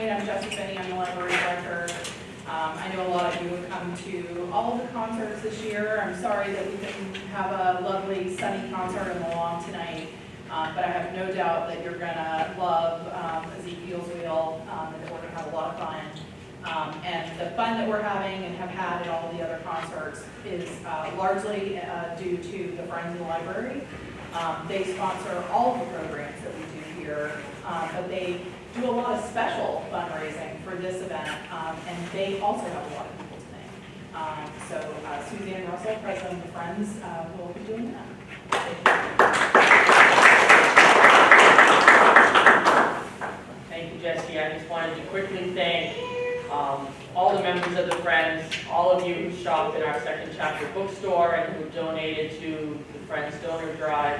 tonight. I'm Jessie Finney, I'm the library director. I know a lot of you have come to all of the concerts this year. I'm sorry that we didn't have a lovely sunny concert in the lawn tonight, but I have no doubt that you're gonna love Ezekiel's Wheel, and that we're gonna have a lot of fun. And the fun that we're having and have had at all of the other concerts is largely due to the Friends of the Library. They sponsor all of the programs that we do here, but they do a lot of special fundraising for this event, and they also have a lot of people tonight. So Suzanne Russell, president of the Friends, will be doing that. Thank you, Jessie. I just wanted to quickly thank all the members of the Friends, all of you who shopped in our Second Chapter bookstore and who donated to the Friends Donor Drive.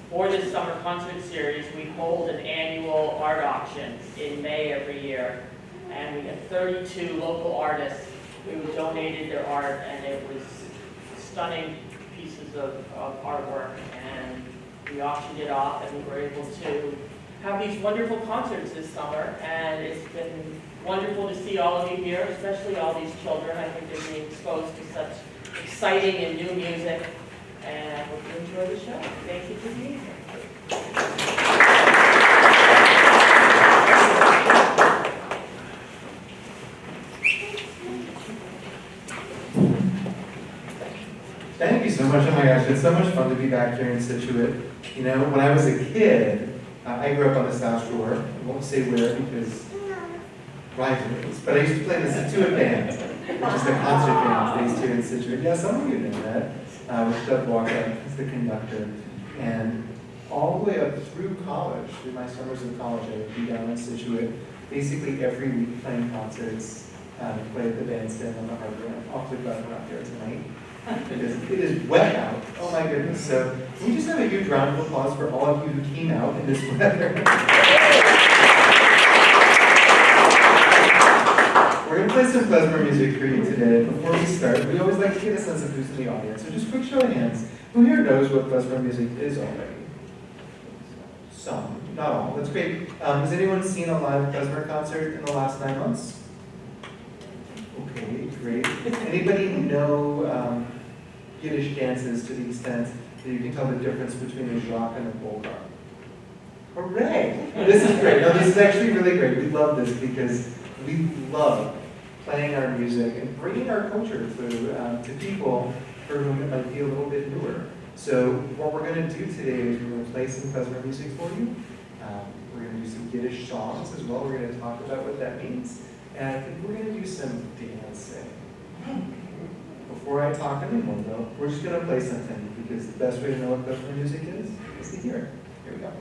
For this summer concert series, we hold an annual art auction in May every year, and we had 32 local artists who donated their art, and it was stunning pieces of artwork, and we auctioned it off, and we were able to have these wonderful concerts this summer, and it's been wonderful to see all of you here, especially all these children. I think they're being exposed to such exciting and new music, and I hope you enjoy the show. Thank you for being here. Thank you so much. Oh my gosh, it's so much fun to be back here in Scituate. You know, when I was a kid, I grew up on the South Shore. I won't say where because rivalries, but I used to play in the Scituate band, which is the concert band based here in Scituate. Yeah, some of you know that. With Doug Walker as the conductor. And all the way up through college, through my summers of college, I would be down in Scituate basically every week playing concerts, play at the bandstand on the harbor. I'm awfully glad we're out there tonight. It is wet out. Oh my goodness. So can we just have a huge round of applause for all of you who came out in this weather? We're going to play some Klezmer music for you today. Before we start, we always like to get a sense of who's in the audience. So just quick show of hands. Who here knows what Klezmer music is already? Some, not all. That's great. Has anyone seen a live Klezmer concert in the last 9 months? Okay, great. Anybody know Yiddish dances to the extent that you can tell the difference between a jock and a polka? Hooray! This is great. No, this is actually really great. We love this because we love playing our music and bringing our culture to people for whom it might be a little bit newer. So what we're going to do today is we're going to play some Klezmer music for you. We're going to do some Yiddish songs as well. We're going to talk about what that means. And I think we're going to do some dancing. Before I talk anymore though, we're just going to play something because the best way to know what Klezmer music is to hear it. Here we go.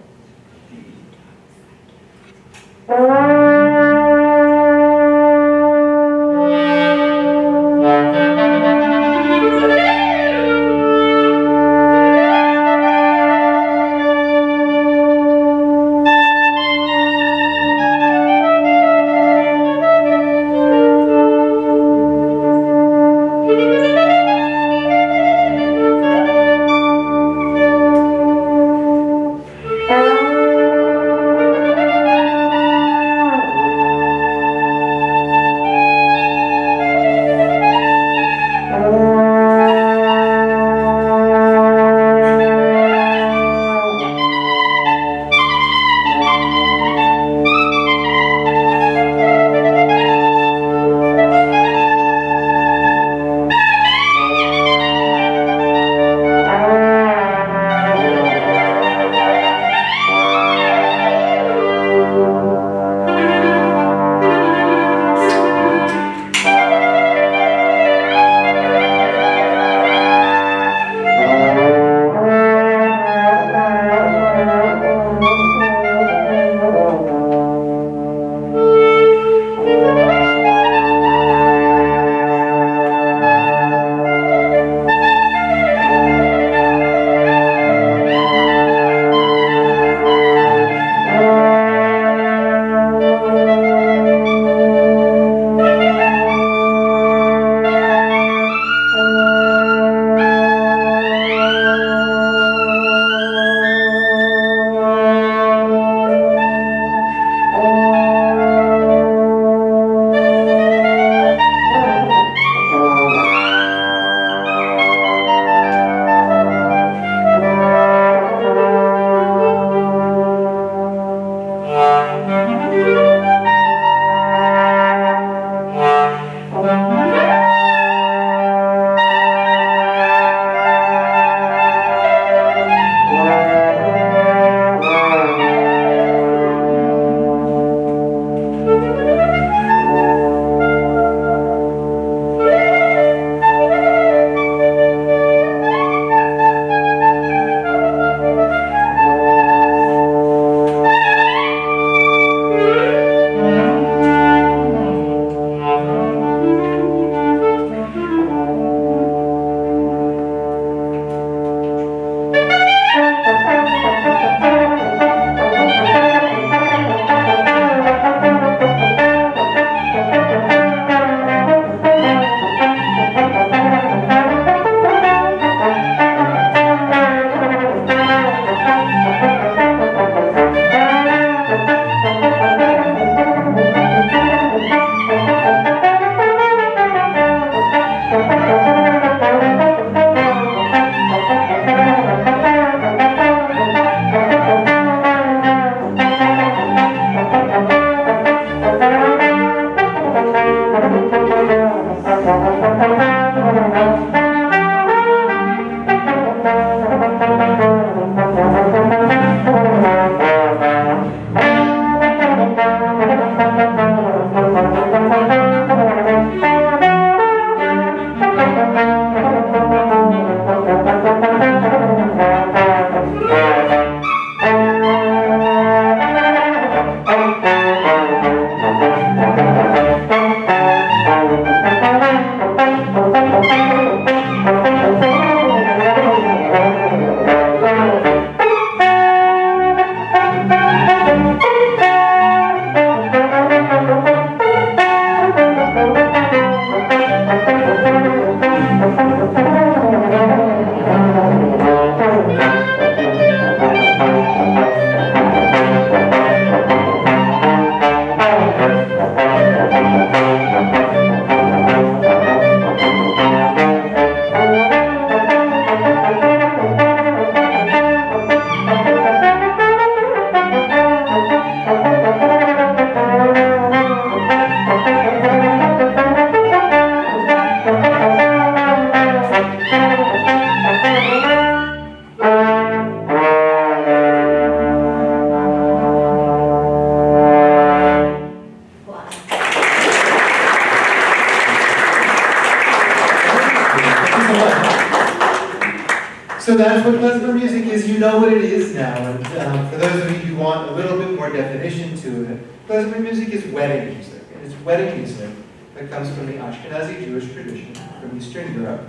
So that's what klezmer music is. You know what it is now. And for those of you who want a little bit more definition to it, klezmer music is wedding music. And it's wedding music that comes from the Ashkenazi Jewish tradition from Eastern Europe.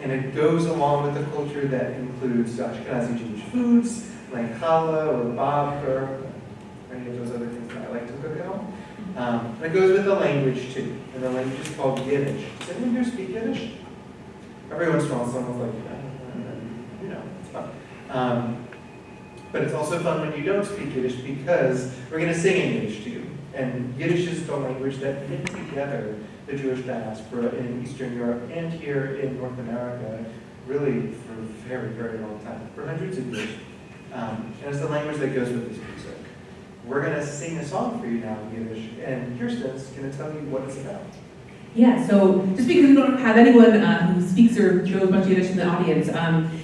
And it goes along with a culture that includes Ashkenazi Jewish foods, like challah or babka, or any of those other things that I like to cook at home. And it goes with the language too. And the language is called Yiddish. Does anyone here speak Yiddish? Every once in a while someone's like, you know, it's fun. But it's also fun when you don't speak Yiddish because we're going to sing in Yiddish to you. And Yiddish is the language that knit together the Jewish diaspora in Eastern Europe and here in North America, really for a very, very long time, for hundreds of years. And it's the language that goes with this music. We're going to sing a song for you now in Yiddish, and Kirsten's going to tell you what it's about. Yeah, so just because we don't have anyone who speaks or knows much Yiddish in the audience,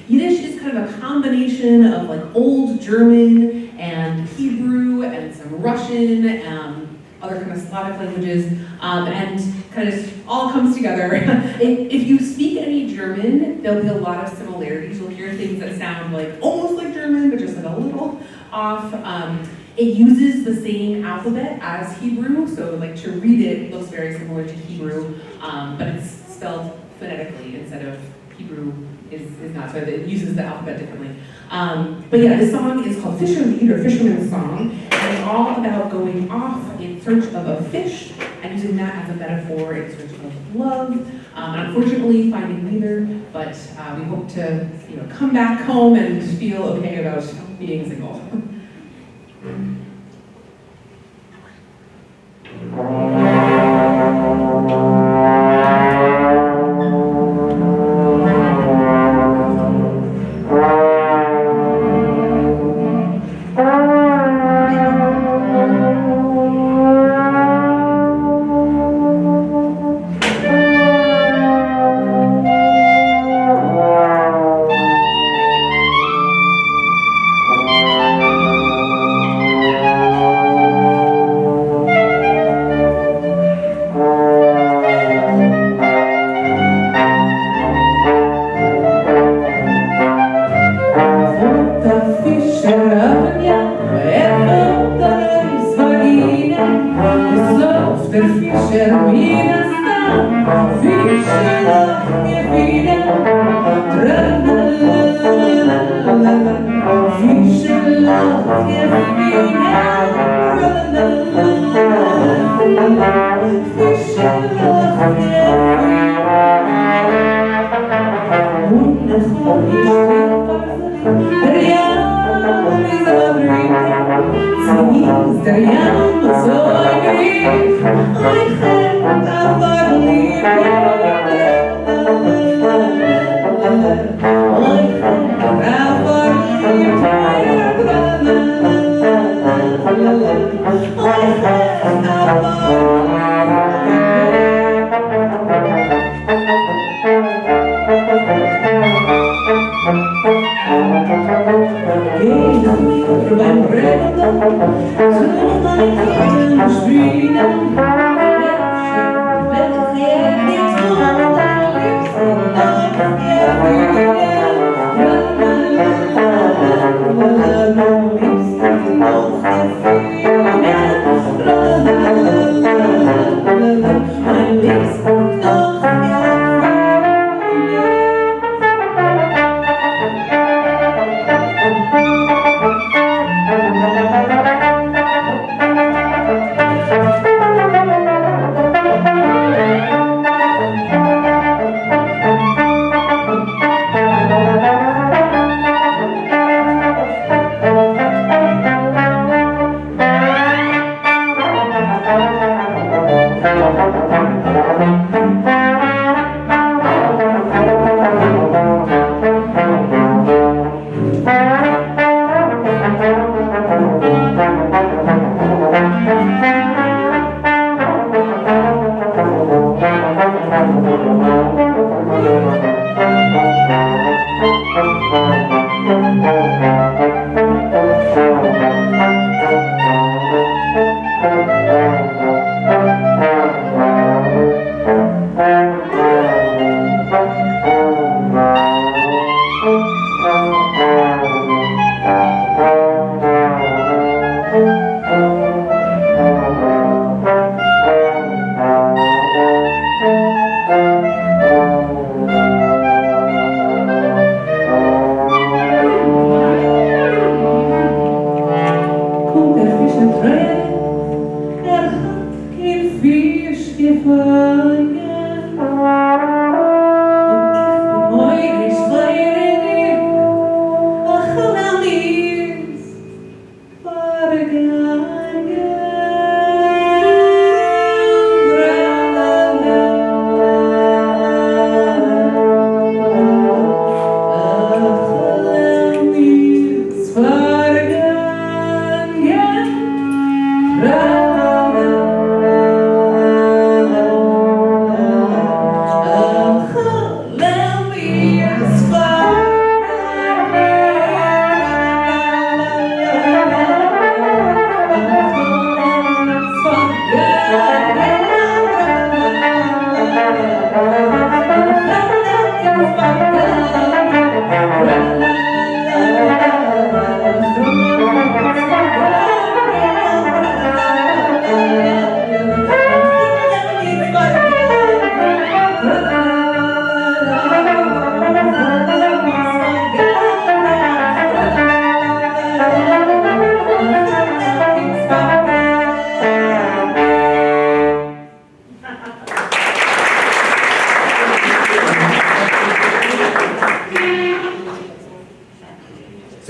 Yiddish is kind of a combination of like old German and Hebrew and some Russian, other kind of Slavic languages, and kind of all comes together. If you speak any German, there'll be a lot of similarities. You'll hear things that sound like almost like German, but just like a little off. It uses the same alphabet as Hebrew, so like to read it looks very similar to Hebrew, but it's spelled phonetically instead of Hebrew is not, so it uses the alphabet differently. But yeah, this song is called Fisherlied or Fisherman's Song, and it's all about going off in search of a fish and using that as a metaphor in search of love. Unfortunately, finding neither, but we hope to come back home and feel okay about being single.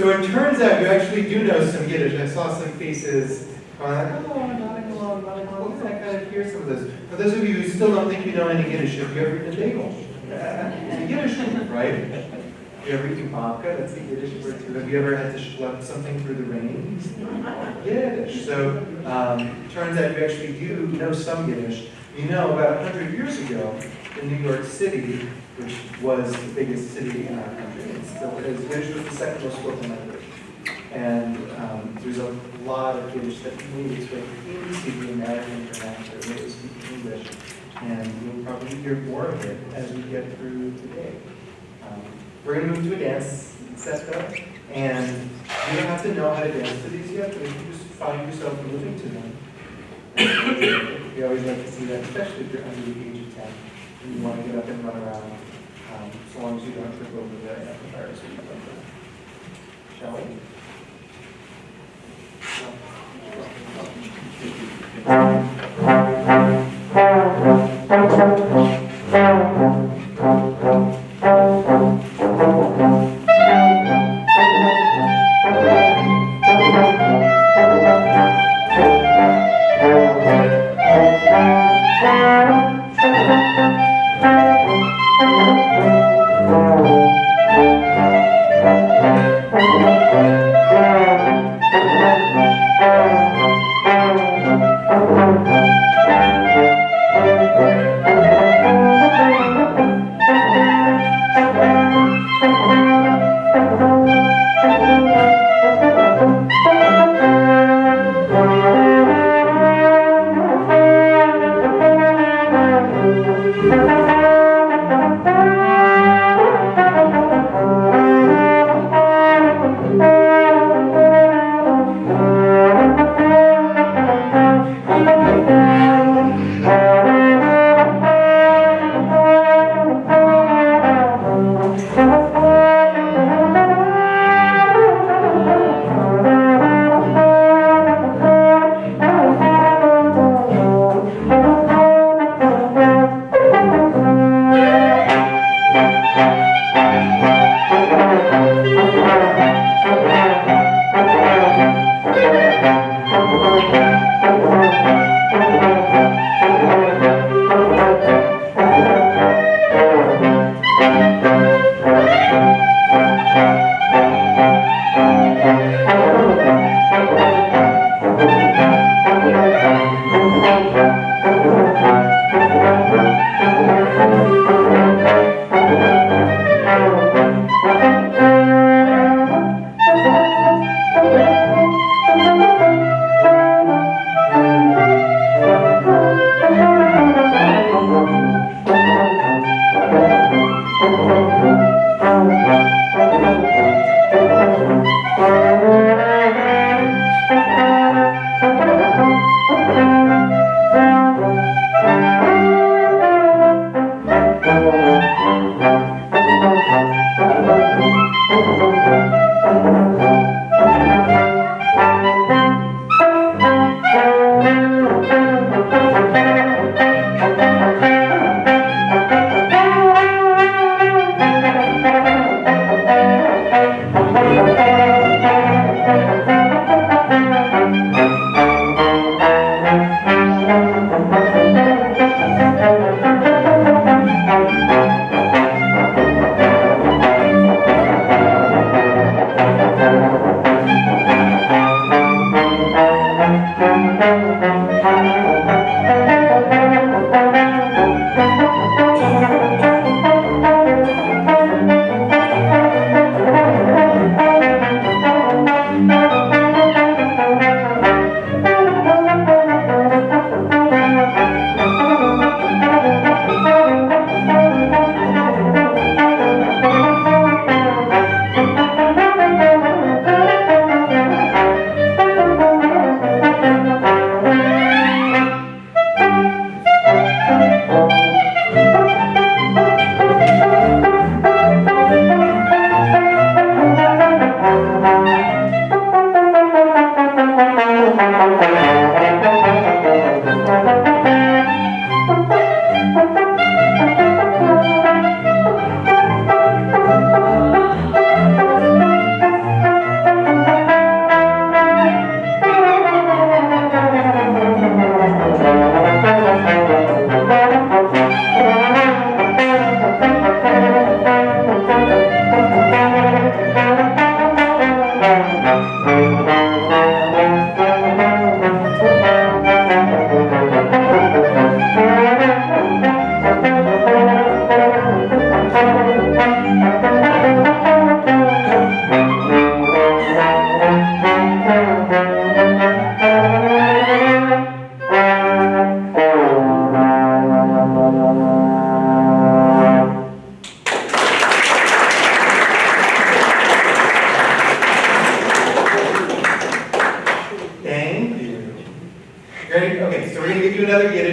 So it turns out you actually do know some Yiddish. I saw some faces going like, oh, nodding along. I kind of hear some of this. For those of you who still don't think you know any Yiddish, have you ever eaten a bagel? It's a Yiddish word, right? Have you ever eaten babka? That's a Yiddish word too. Have you ever had to schlep something through the rain? Yiddish. So turns out you actually do know some Yiddish. You know, about 100 years ago, in New York City, which was the biggest city in our country, and still is, Yiddish was the second most spoken language. And there's a lot of Yiddish that made its way into the American international way of speaking English. And you'll probably hear more of it as we get through today. We're going to move to a dance, Setka, and you don't have to know how to dance to these yet, but if you just find yourself moving to them. We always like to see that, especially if you're under the age of 10 and you want to get up and run around, so long as you don't trip over the amplifiers or anything like that. Shall we?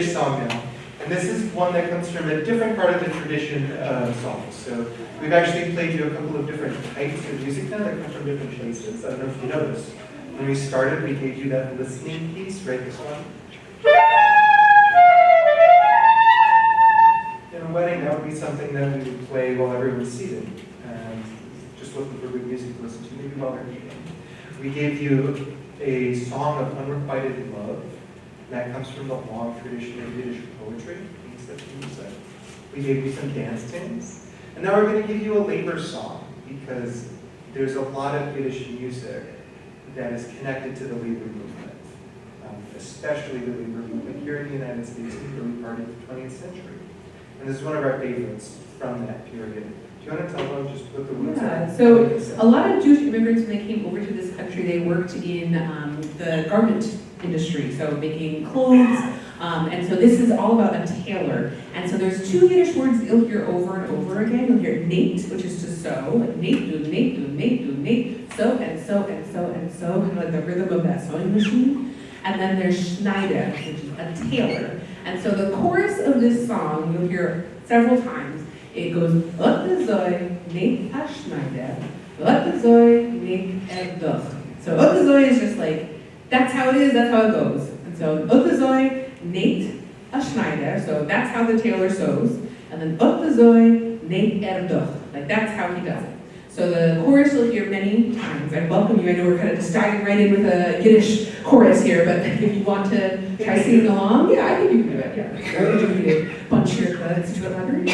Yiddish song now. And this is one that comes from a different part of the tradition of songs. So we've actually played you a couple of different types of music now that come from different places. I don't know if you noticed. When we started, we gave you that listening piece, right, this one. In a wedding, that would be something that we would play while everyone's seated. And just looking for good music to listen to, maybe while they're eating. We gave you a song of unrequited love. That comes from the long tradition of Yiddish poetry. We gave you some dance tunes. And now we're going to give you a labor song because there's a lot of Yiddish music that is connected to the labor movement, especially the labor movement here in the United States in the early part of the 20th century. And this is one of our favorites from that period. Do you want to tell them just what the words are? So a lot of Jewish immigrants, when they came over to this country, they worked in the garment industry, so making clothes. And so this is all about a tailor. And so there's two Yiddish words that you'll hear over and over again. You'll hear nate, which is to sew, like nate, do nate, do nate, do nate, sew and sew and sew and sew, kind of like the rhythm of that sewing machine. And then there's Schneider, which is a tailor. And so the chorus of this song, you'll hear several times. It goes, Ot zoi, nate a Schneider, Ot zoi, nate doch. So Ot zoi is just like, that's how it is, that's how it goes. And so Ot zoi, nate a Schneider, so that's how the tailor sews. And then Ot zoi, nate doch, like that's how he does it. So the chorus you'll hear many times. I welcome you. I know we're kind of just diving right in with a Yiddish chorus here, but if you want to try singing along, yeah, I think you can do it. Yeah. Or you can bunch here at the Scituate Library.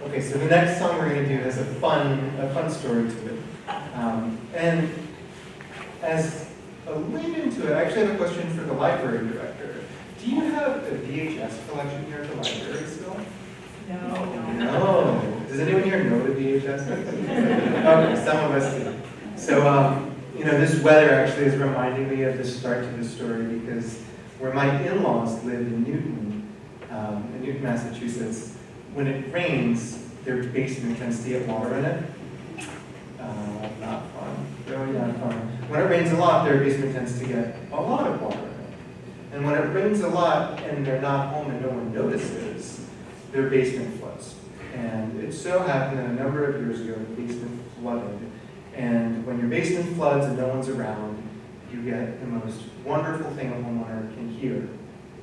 Okay, so the next song we're going to do has a fun story to it. And as a lead into it, I actually have a question for the library director. Do you have a VHS collection here at the library still? No. Does anyone here know what a VHS is? Okay, some of us do. So, this weather actually is reminding me of the start to the story because where my in-laws live in Newton, Massachusetts, when it rains, their basement tends to get water in it. Not fun. Really not fun. When it rains a lot, their basement tends to get a lot of water in it. And when it rains a lot and they're not home and no one notices, their basement floods. And it so happened that a number of years ago, the basement flooded. And when your basement floods and no one's around, you get the most wonderful thing a homeowner can hear: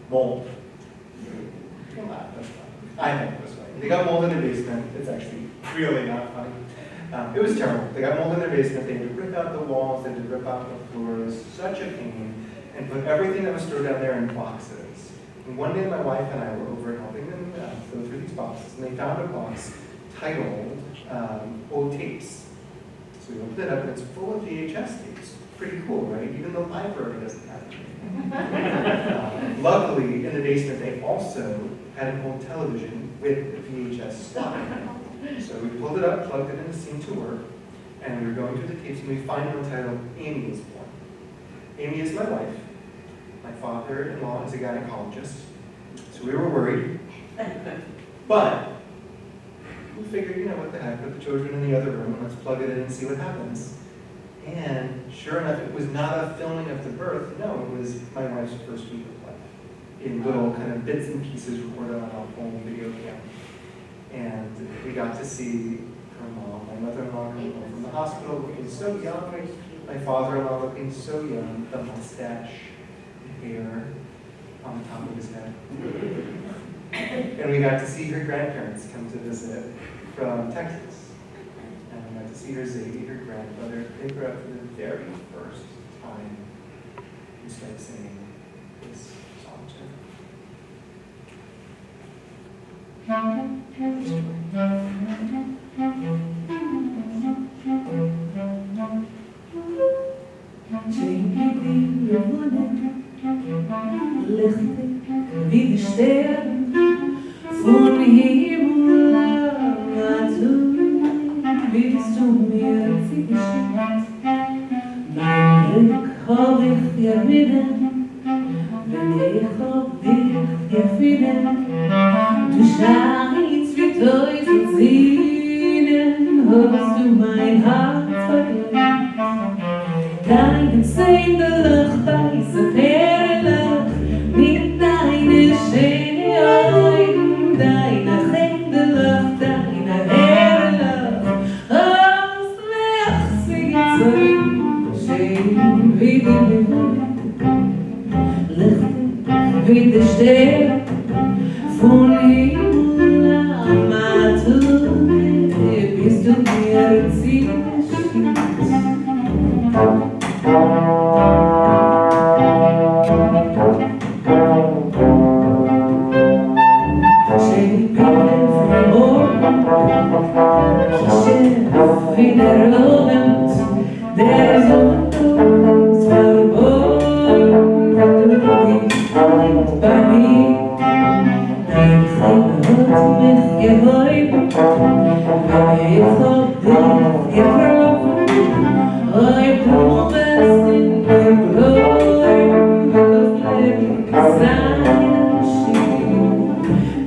mold. You can laugh, that's fun. I think it was funny. They got mold in their basement. It's actually really not funny. It was terrible. They got mold in their basement. They had to rip out the walls. They had to rip out the floors. Such a pain. And put everything that was stored down there in boxes. And one day my wife and I were over helping them go through these boxes. And they found a box titled Old Tapes. So we opened it up and it's full of VHS tapes. Pretty cool, right? Even the library doesn't have it. Luckily, in the basement, they also had an old television with a VHS slot. So we pulled it up, plugged it in, it seemed to work, and we were going through the tapes, and we find one titled Amy is Born. Amy is my wife. My father-in-law is a gynecologist, so we were worried. But we figured, what the heck, put the children in the other room, and let's plug it in and see what happens. And sure enough, it was not a filming of the birth. No, it was my wife's first week of life, in little kind of bits and pieces recorded on a home video camera. And we got to see her mom, my mother-in-law, come home from the hospital looking so young, my father-in-law looking so young, the mustache, the hair on the top of his head. And we got to see her grandparents come to visit from Texas. And we got to see her Zadie, her grandmother, pick her up for the very first time and start singing this song to her. Wie die Sterne von Himmel bist du mir zugeschickt. Mein Glück hab ich dir wieder, wenn ich hab dich gefunden. Du scheinst wie tausend Seelen, hast du mein Herz vergeben. Deine Zähne lacht, weiße Perle, mit deinen schönen Augen, deine Hände lacht, deine Haare lacht, aus lechzige Zeug, schön wie die Luft, lichtig wie die Sterne, von Himmel am Atem, bist du mir ziemlich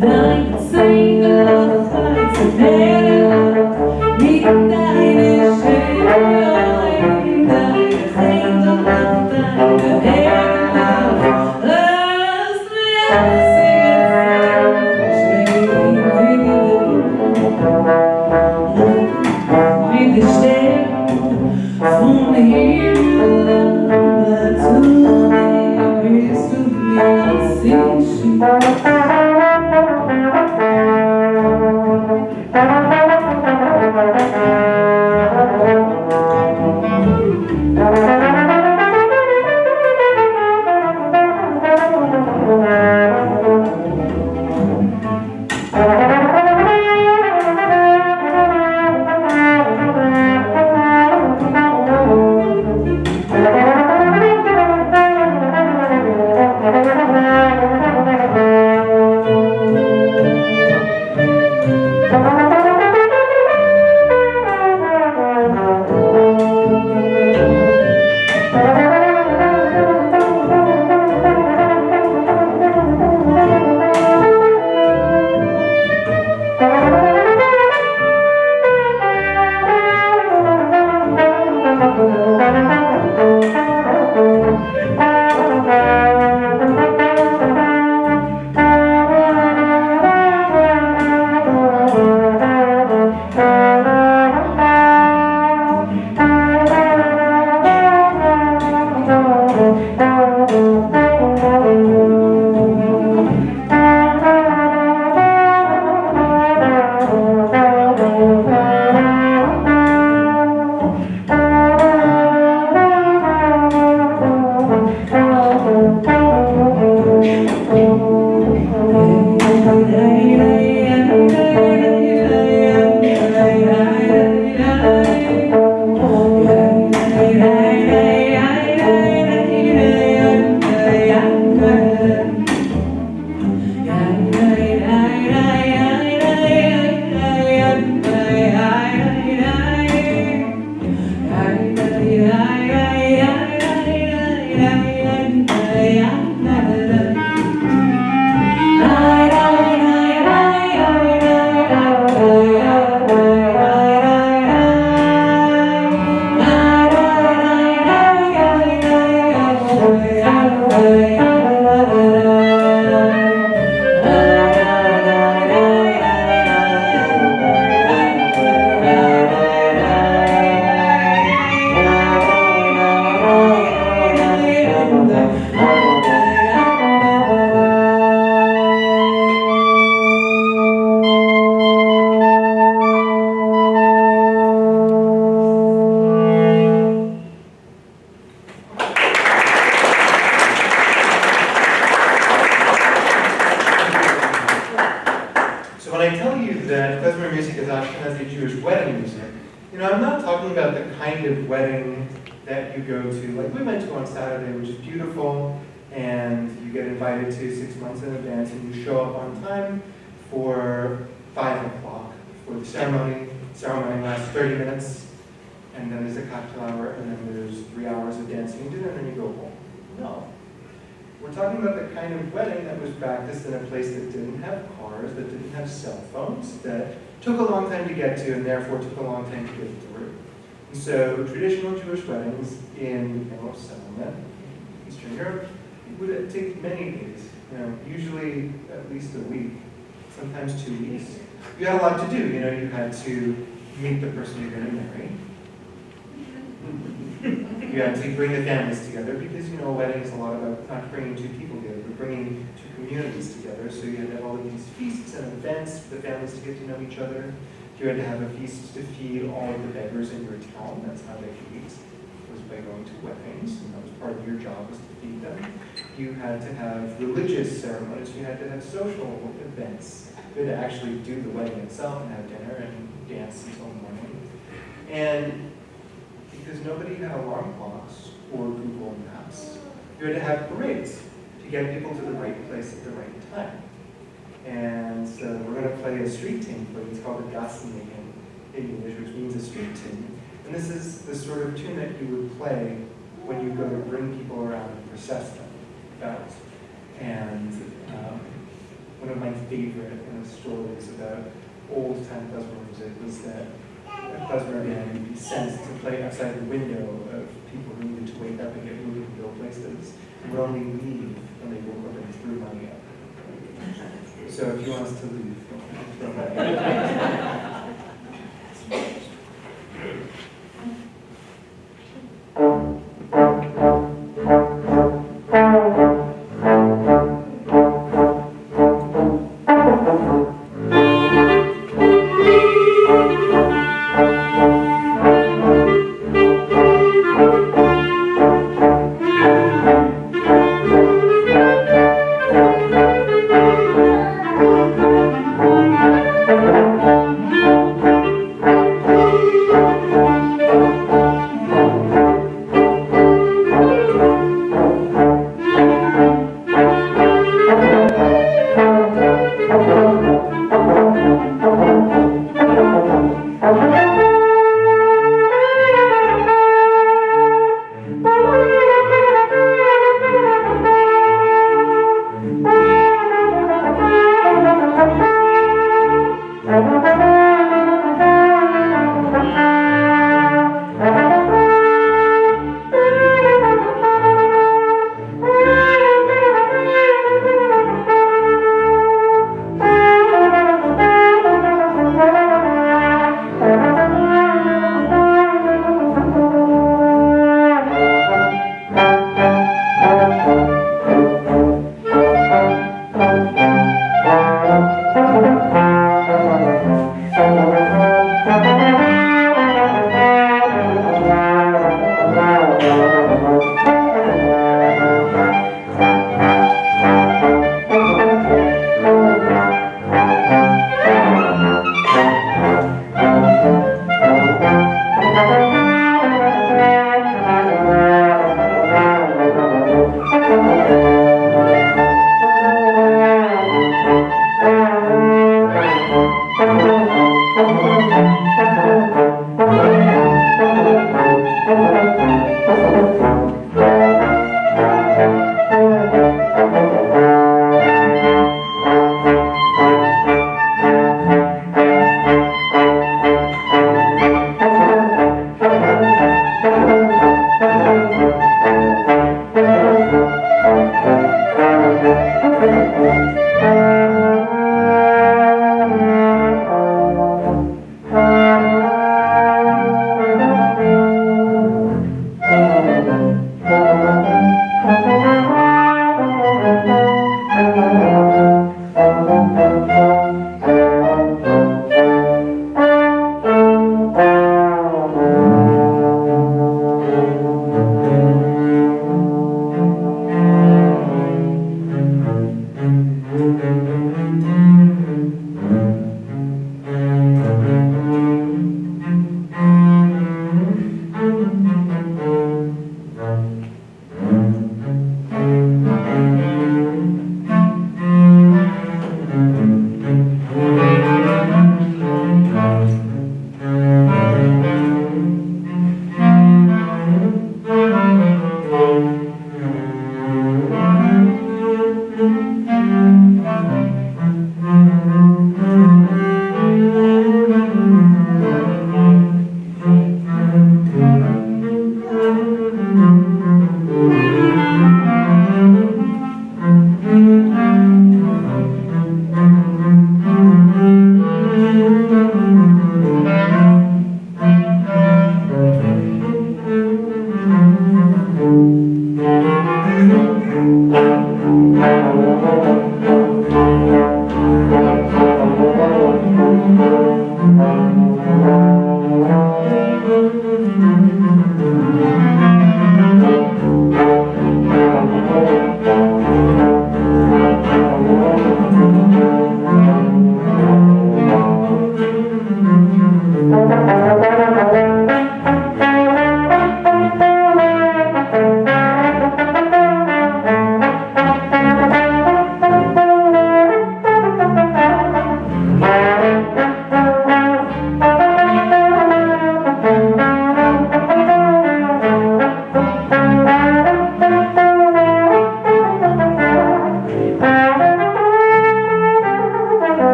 Deine Klezmer music is Ashkenazi Jewish wedding music. You know, I'm not talking about the kind of wedding that you go to, like we went to on Saturday, which is beautiful, and you get invited to 6 months in advance, and you show up on time for 5 o'clock for the ceremony. The ceremony lasts 30 minutes, and then there's a cocktail hour, and then there's 3 hours of dancing and dinner, and then you go home. No. We're talking about the kind of wedding that was practiced in a place that didn't have cars, that didn't have cell phones, that took a long time to get to, and therefore took a long time to get through. And so traditional Jewish weddings in most settlement, Eastern Europe, would take many days, you know, usually at least a week, sometimes 2 weeks. You had a lot to do, you know, you had to meet the person you're going to marry. You had to bring the families together because, you know, a wedding is a lot about not bringing two people together, but bringing two communities together. So you had to have all of these feasts and events for the families to get to know each other. You had to have a feast to feed all of the beggars in your town. That's how they ate, was by going to weddings, and that was part of your job, was to feed them. You had to have religious ceremonies. You had to have social events. You had to actually do the wedding itself and have dinner and dance until morning. And because nobody had alarm clocks or Google Maps, you had to have parades to get people to the right place at the right time. And so we're going to play a street tune for you. It's called a Gassen in English, which means a street tune. And this is the sort of tune that you would play when you go to bring people around and process them about. And one of my favorite stories about old-time klezmer music was that a klezmer man would be sent to play outside the window of people who needed to wake up and get moving and go places, and would only leave when they woke up and threw money up. So if you want us to leave, throw money.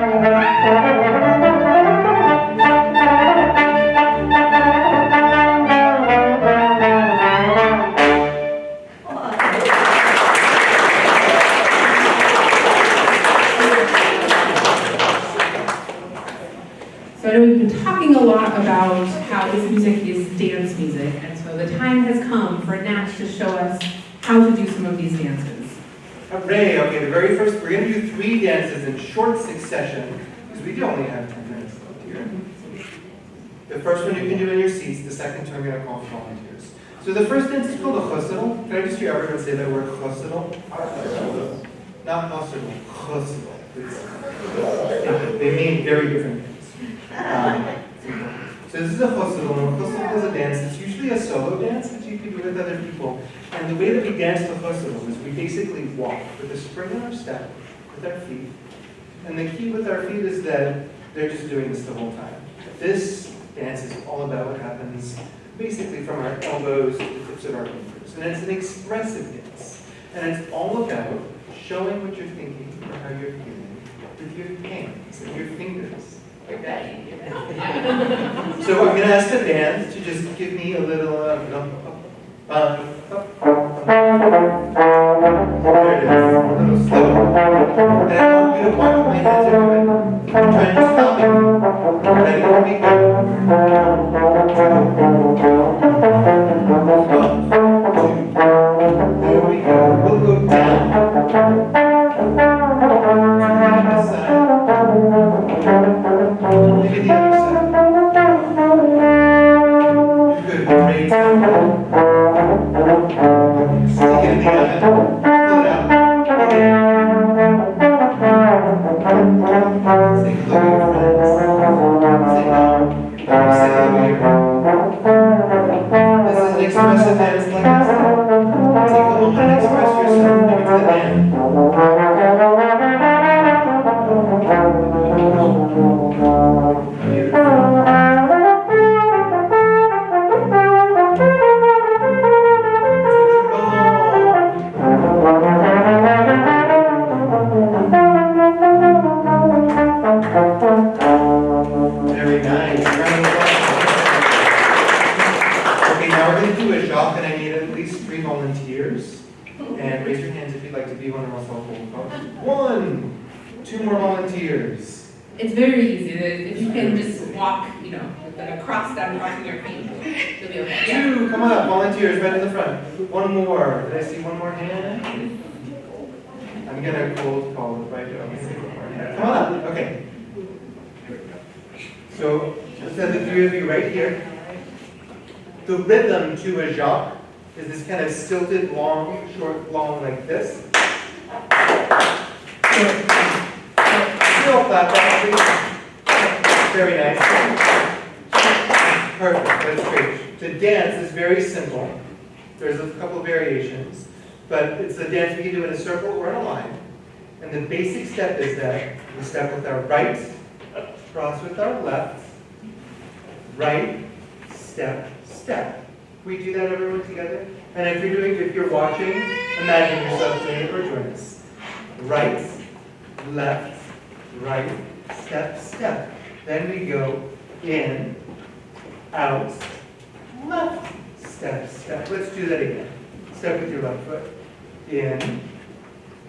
So I know we've been talking a lot about how this music is dance music, and so the time has come for Natch to show us how to do some of these dances. Hooray, okay, the very first, we're gonna do 3 dances in short succession, because we do only have 10 minutes left here. The first one you can do in your seats, the second two I'm gonna call for volunteers. So the first dance is called a chossidl. Can I just hear everyone say that word chossidl? Not chossidl, chossidl. They mean very different things. So this is a chossidl, and a chossidl is a dance. It's usually a solo dance that you can do with other people. And the way that we dance the chossidl is we basically walk with a spring in our step with our feet. And the key with our feet is that they're just doing this the whole time. This dance is all about what happens basically from our elbows to the tips of our fingers. And it's an expressive dance. And it's all about showing what you're thinking or how you're feeling with your hands and your fingers. Like that. So I'm going to ask the band to just give me a little, there it is, a little slow. And I want you to watch what my hands are doing. Try and just stop it. Ready? Here we go. 1, 2, there we go. We'll go down. To the side. Look at the other side. Good, great. Stick it in the oven. Pull it out. Okay. Take a look at your friends. Say no. Say hello here. This is an expressive dance like I said. Take a moment and express yourself. Maybe to the band. Very nice. Okay, now we're going to do a jacques, and I need at least 3 volunteers. And raise your hands if you'd like to be one of our softball. 1, 2 more volunteers. It's very easy. If you can just walk, with like a cross down crossing your feet, you'll be okay. 2, come on up, volunteers, right in the front. 1 more. Did I see 1 more hand? I'm going to cold call if I do. Come on up. Okay. So, let's have the 3 of you right here. The rhythm to a jacques is this kind of stilted, long, short, long, like this. Still clap that, please. Very nice. Perfect, that's great. The dance is very simple. There's a couple of variations, but it's a dance we can do in a circle or in a line. And the basic step is that we step with our right, cross with our left, right, step, step. We do that, everyone, together? And if you're watching, imagine yourself doing it or join us. Right, left, right, step, step. Then we go in, out, left, step, step. Let's do that again. Step with your left foot. In,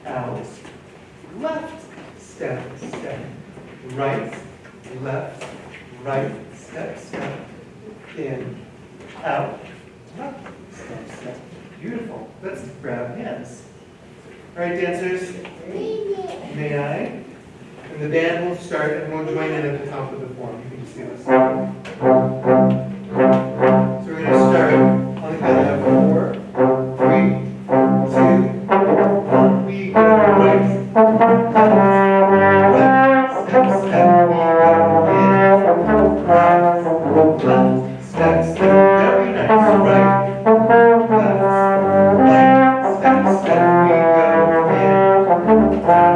out, left, step, step. Right, left, right, step, step. In, out, left, step, step. Beautiful. Let's grab hands. All right, dancers. May I? And the band will start, and we'll join in at the top of the form. You can just see us. So we're going to start on the count of 4, 3, 2, 1. We go right, left, right, step, step. We go in, out, left, step, step. Very nice. Right, left, right, step, step. We go in, out,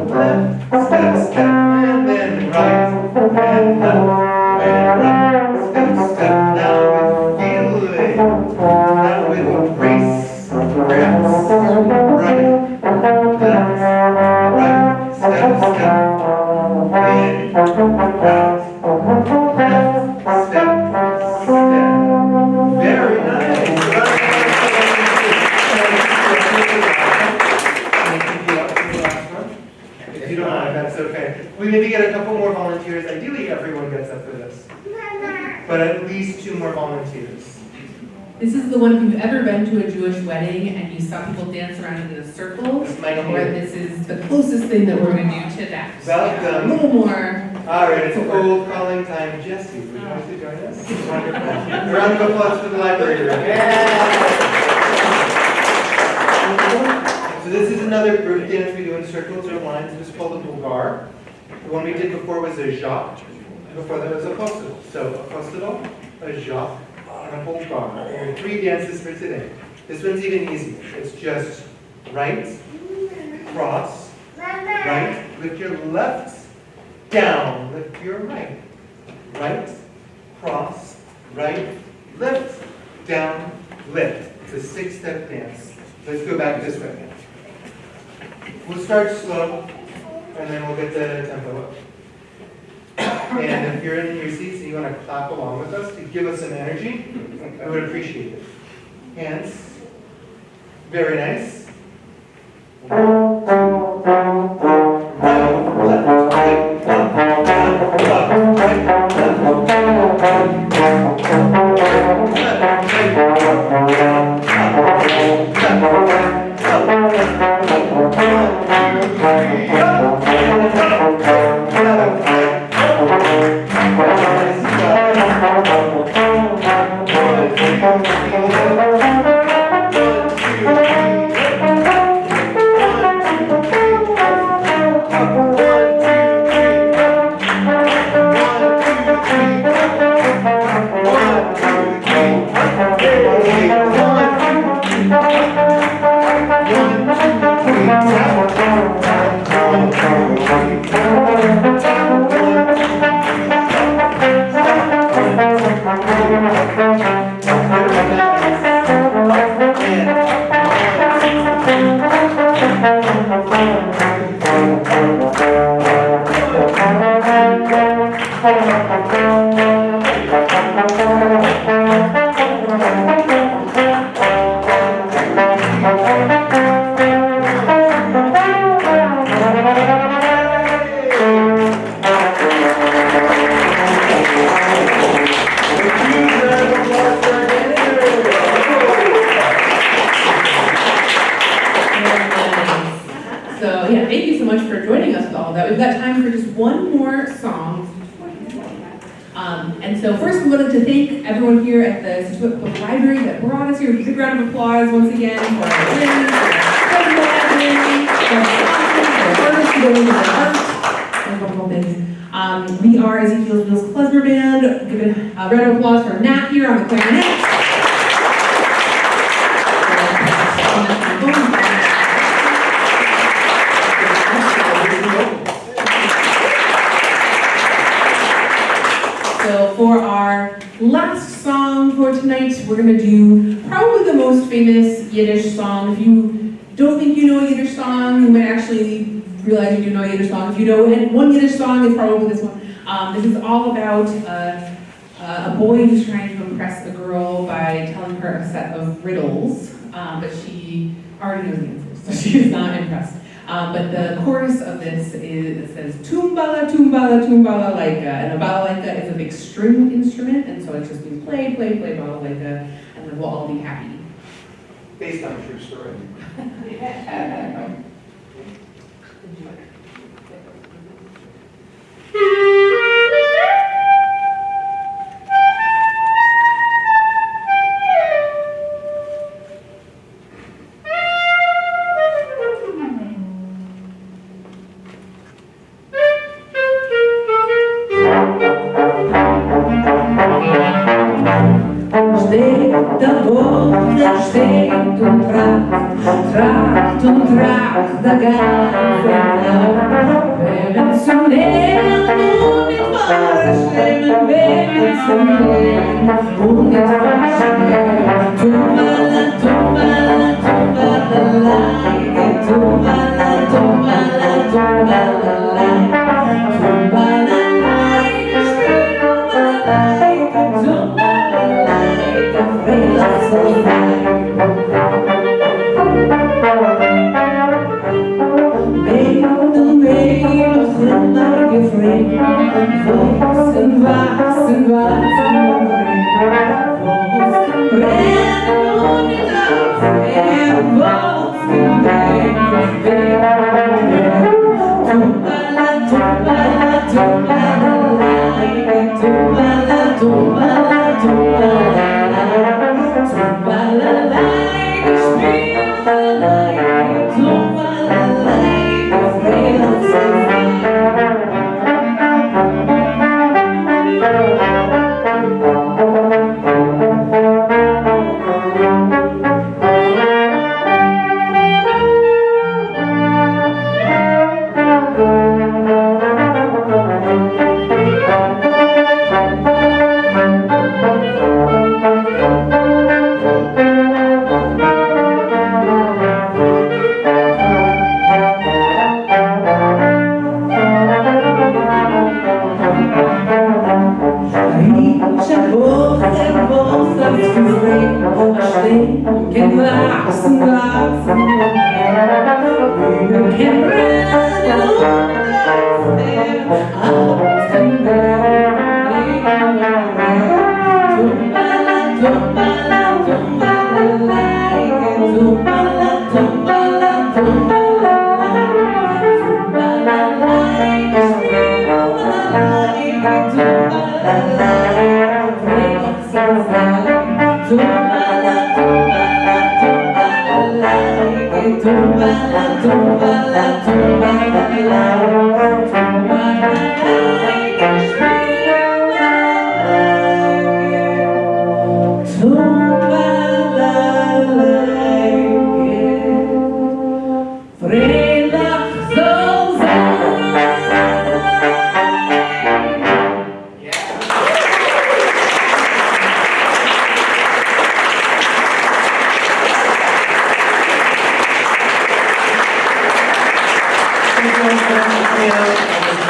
left, step, step. And then right, and left, and right, Very nice. If you don't mind, that's okay. We maybe get a couple more volunteers. Ideally, everyone gets up for this. But at least 2 more volunteers. This is the one, if you've ever been to a Jewish wedding and you saw people dance around in a circle, This might be or it. this is the closest thing that we're going to do to that. Welcome. A little more. All right, it's cold calling time. Jesse, would you like to join us? Wonderful. A round of applause for the library. So this is another group dance we do in circles or lines. It's called a bulgar. The one we did before was a jacques. Before that was a postidal. So a postidal, a jacques, and a bulgar. There are 3 dances for today. This one's even easier. It's just right, cross, right, lift your left, down, lift your right. Right, cross, right, lift, down, lift. It's a 6-step dance. Let's go back this way. We'll start slow, and then we'll get the tempo up. And if you're in your seats and you want to clap along with us to give us some energy, I would appreciate it. Hands. Very nice. So yeah, thank you so much for joining us with all of that. We've got time for just one more song. And so first we wanted to thank everyone here at the Scituate Public Library that brought us here. A big round of applause once again for our friends, for the library, for our artists who donated their art, and a couple things. We are Ezekiel's Klezmer Band. Give a round of applause for Nat here on the clarinet. So for our last song for tonight, we're going to do probably the most famous Yiddish song. If you don't think you know a Yiddish song, you might actually realize you do know a Yiddish song. If you know one Yiddish song, it's probably this one. This is all about a boy who's trying to impress a girl by telling her a set of riddles, but she already knows the answers, so she is not impressed. But the chorus of this is, it says, tumbala, tumbala, tumbala laika. And a balalaika is a big string instrument, and so it just means play, play, play balalaika, and then we'll all be happy. Based on a true story. Tracht und tracht der ganze Tag. Wenn zum Leben und nicht vorstellen, wenn zum Leben und nicht vorstellen. Tumbala, tumbala, tumbala, like, tumbala, tumbala, tumbala, like, tumbala.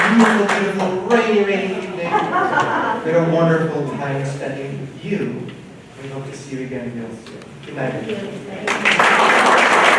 Beautiful, rainy evening. We had a wonderful time spending with you. We hope to see you again real soon. Good night. Thank you.